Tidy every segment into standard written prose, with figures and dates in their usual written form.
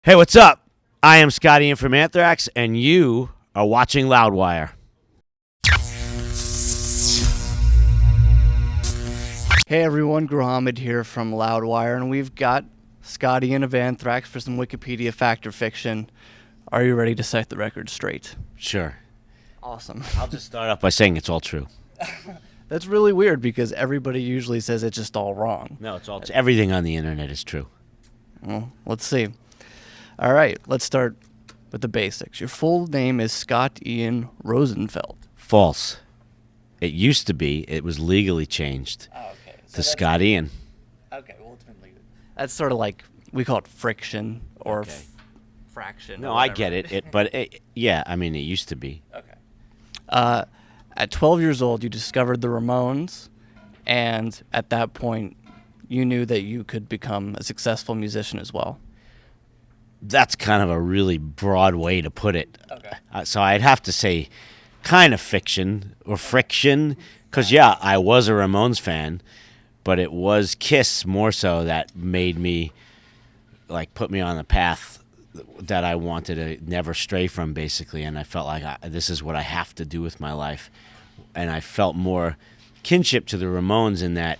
Hey, what's up? I am Sgt Dee from Anthrax, and you are watching Loudwire. Hey everyone, Gruhamed here from Loudwire, and we've got Sgt Dee of Anthrax for some Wikipedia fact or fiction. Are you ready to set the record straight? Sure. Awesome. I'll just start off by saying it's all true. That's really weird because everybody usually says it's just all wrong. No, it's all everything on the internet is true. Well, let's see. All right, let's start with the basics. Your full name is Scott Ian Rosenfeld. False. It used to be. It was legally changed to Sgt Ian. Okay, well, it's been legal. That's sort of like, we call it friction or Okay. fraction. No, or I whatever. get it. But yeah, I mean, it used to be. Okay. At 12 years old, you discovered the Ramones, and at that point, you knew that you could become a successful musician as well. That's kind of a really broad way to put it. Okay. So I'd have to say kind of fiction or friction, because, yeah, I was a Ramones fan, but it was Kiss more so that made me, like, put me on the path that I wanted to never stray from, basically, and I felt like this is what I have to do with my life. And I felt more kinship to the Ramones in that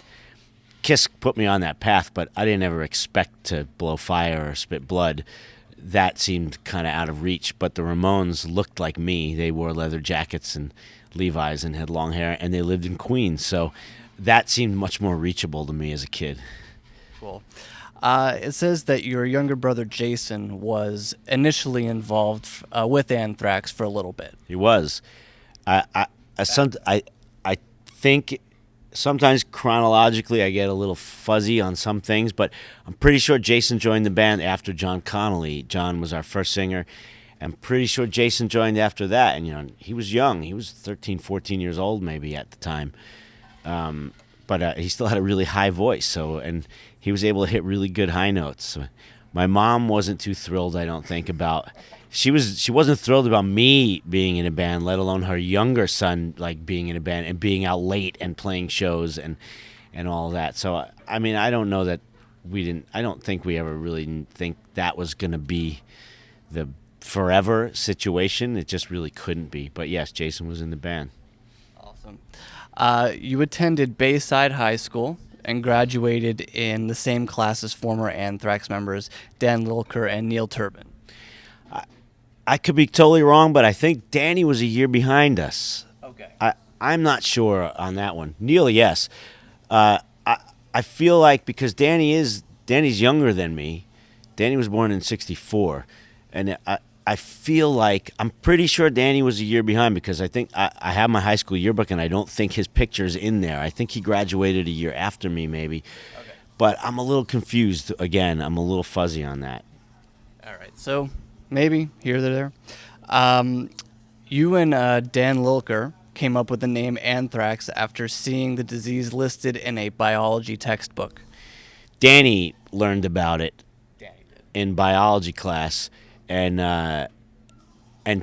Kiss put me on that path, but I didn't ever expect to blow fire or spit blood. That seemed kind of out of reach, but the Ramones looked like me. They wore leather jackets and Levi's and had long hair, and they lived in Queens, so that seemed much more reachable to me as a kid. Cool. It says that your younger brother Jason was initially involved with Anthrax for a little bit. He was. I think sometimes chronologically I get a little fuzzy on some things, but I'm pretty sure Jason joined the band after John Connolly. John was our first singer. I'm pretty sure Jason joined after that, and he was young. He was 13, 14 years old maybe at the time. But he still had a really high voice, and he was able to hit really good high notes. So my mom wasn't too thrilled, I don't think, about. She wasn't thrilled about me being in a band, let alone her younger son like being in a band and being out late and playing shows and all that. So I mean, I don't know that we didn't. I don't think we ever really think that was going to be the forever situation. It just really couldn't be. But yes, Jason was in the band. Awesome. You attended Bayside High School and graduated in the same class as former Anthrax members Dan Lilker and Neil Turbin. I could be totally wrong, but I think Danny was a year behind us. Okay. I'm not sure on that one. Neil, yes. I feel like because Danny's younger than me. Danny was born in '64, and I feel like I'm pretty sure Danny was a year behind because I think I have my high school yearbook and I don't think his picture's in there. I think he graduated a year after me, maybe. Okay. But I'm a little confused. Again, I'm a little fuzzy on that. All right. So maybe here or there. You and Dan Lilker came up with the name Anthrax after seeing the disease listed in a biology textbook. Danny learned about it in biology class and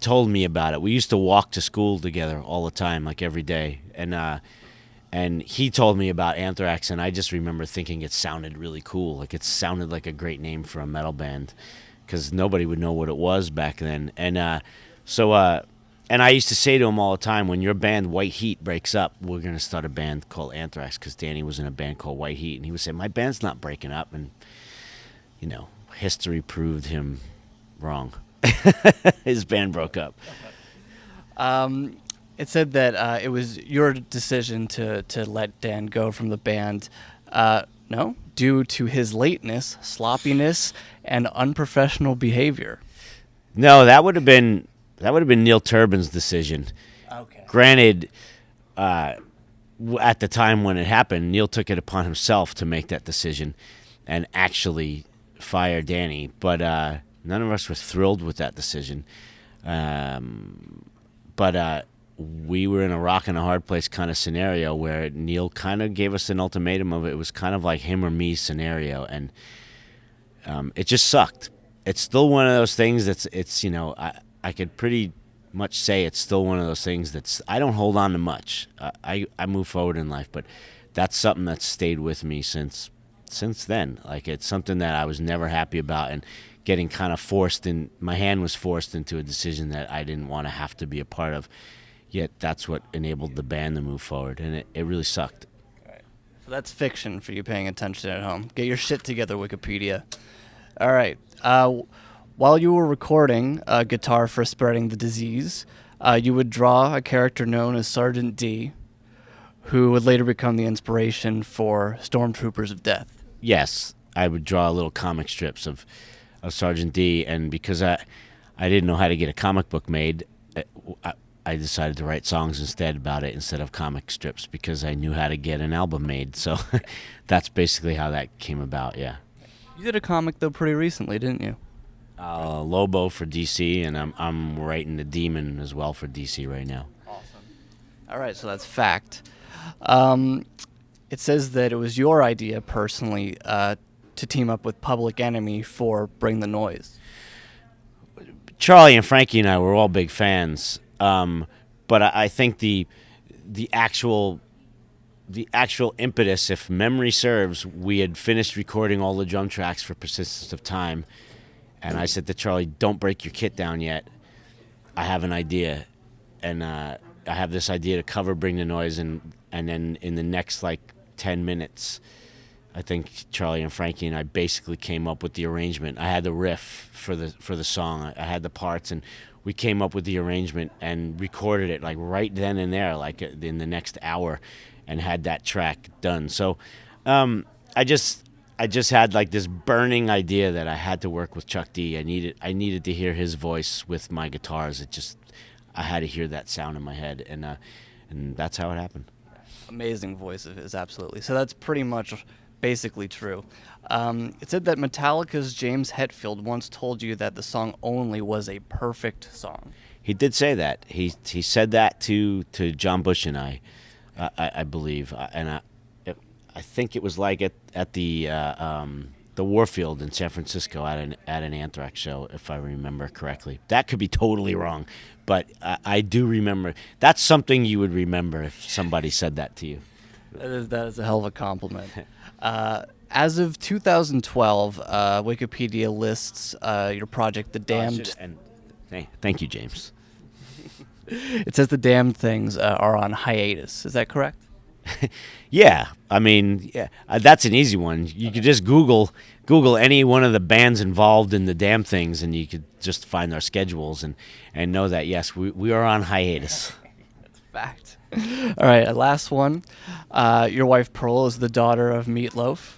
told me about it. We used to walk to school together all the time, like every day. And he told me about Anthrax, and I just remember thinking it sounded really cool. Like it sounded like a great name for a metal band because nobody would know what it was back then. And and I used to say to him all the time, when your band White Heat breaks up, we're going to start a band called Anthrax because Danny was in a band called White Heat. And he would say, my band's not breaking up. And, history proved him wrong. His band broke up. It said that it was your decision to let Dan go from the band. No, due to his lateness, sloppiness, and unprofessional behavior. No, that would have been Neil Turbin's decision. Okay. Granted, at the time when it happened, Neil took it upon himself to make that decision and actually fire Danny. But none of us were thrilled with that decision. But we were in a rock and a hard place kind of scenario where Neil kind of gave us an ultimatum of it was kind of like him or me scenario, and it just sucked. It's still one of those things I could pretty much say it's still one of those things that's I don't hold on to much. I move forward in life, but that's something that's stayed with me since then. Like it's something that I was never happy about, and getting kind of forced, and my hand was forced into a decision that I didn't want to have to be a part of. Yet that's what enabled the band to move forward, and it really sucked. So that's fiction for you paying attention at home. Get your shit together, Wikipedia. All right. While you were recording Guitar for Spreading the Disease, you would draw a character known as Sgt Dee, who would later become the inspiration for Stormtroopers of Death. Yes, I would draw little comic strips of Sgt Dee, and because I didn't know how to get a comic book made, I decided to write songs instead about it instead of comic strips because I knew how to get an album made. So that's basically how that came about, yeah. You did a comic, though, pretty recently, didn't you? Lobo for DC, and I'm writing The Demon as well for DC right now. Awesome. All right, so that's fact. It says that it was your idea, personally, to team up with Public Enemy for Bring the Noise. Charlie and Frankie and I were all big fans, but I think the actual impetus, if memory serves, we had finished recording all the drum tracks for Persistence of Time, and I said to Charlie, "Don't break your kit down yet. I have an idea, and I have this idea to cover Bring the Noise, and then in the next 10 minutes, I think Charlie and Frankie and I basically came up with the arrangement. I had the riff for the song. I had the parts, and we came up with the arrangement and recorded it right then and there, in the next hour, and had that track done. So I just had this burning idea that I had to work with Chuck D. I needed to hear his voice with my guitars. I had to hear that sound in my head, and that's how it happened. Amazing voice of his, absolutely. So that's pretty much basically true. It said that Metallica's James Hetfield once told you that the song Only was a perfect song. He did say that. He said that to John Bush and I believe, and I think it was at the Warfield in San Francisco at an Anthrax show, if I remember correctly. That could be totally wrong, but I do remember. That's something you would remember if somebody said that to you. That is a hell of a compliment. As of 2012, Wikipedia lists your project, The Damned. Thank you, James. It says The Damned Things are on hiatus. Is that correct? Yeah, that's an easy one. You could just Google any one of the bands involved in The Damn Things, and you could just find our schedules and know that, yes, we are on hiatus. That's a fact. All right, last one. Your wife Pearl is the daughter of Meatloaf,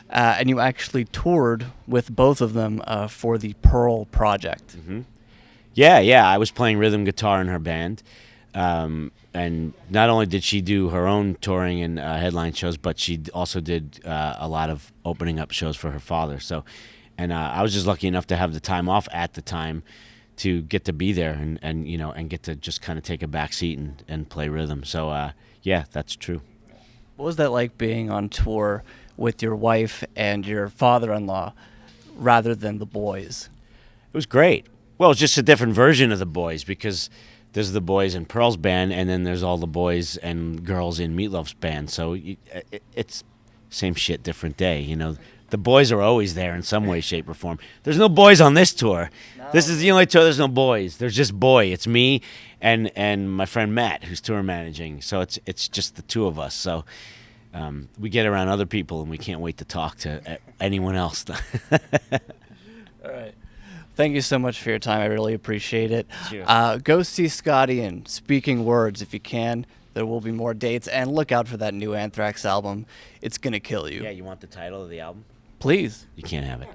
and you actually toured with both of them for the Pearl project. Mm-hmm. Yeah, I was playing rhythm guitar in her band. And not only did she do her own touring and headline shows, but she also did a lot of opening up shows for her father. So, and I was just lucky enough to have the time off at the time to get to be there and get to just kind of take a back seat and play rhythm. So, yeah, that's true. What was that like being on tour with your wife and your father-in-law rather than the boys? It was great. Well, it's just a different version of the boys because there's the boys in Pearl's band, and then there's all the boys and girls in Meatloaf's band. So it's same shit, different day. The boys are always there in some way, shape, or form. There's no boys on this tour. No. This is the only tour there's no boys. There's just boy. It's me and my friend Matt, who's tour managing. So it's just the two of us. So we get around other people, and we can't wait to talk to anyone else. All right. Thank you so much for your time. I really appreciate it. Cheers. Go see Scotty in Speaking Words if you can. There will be more dates, and look out for that new Anthrax album. It's going to kill you. Yeah, you want the title of the album? Please. You can't have it.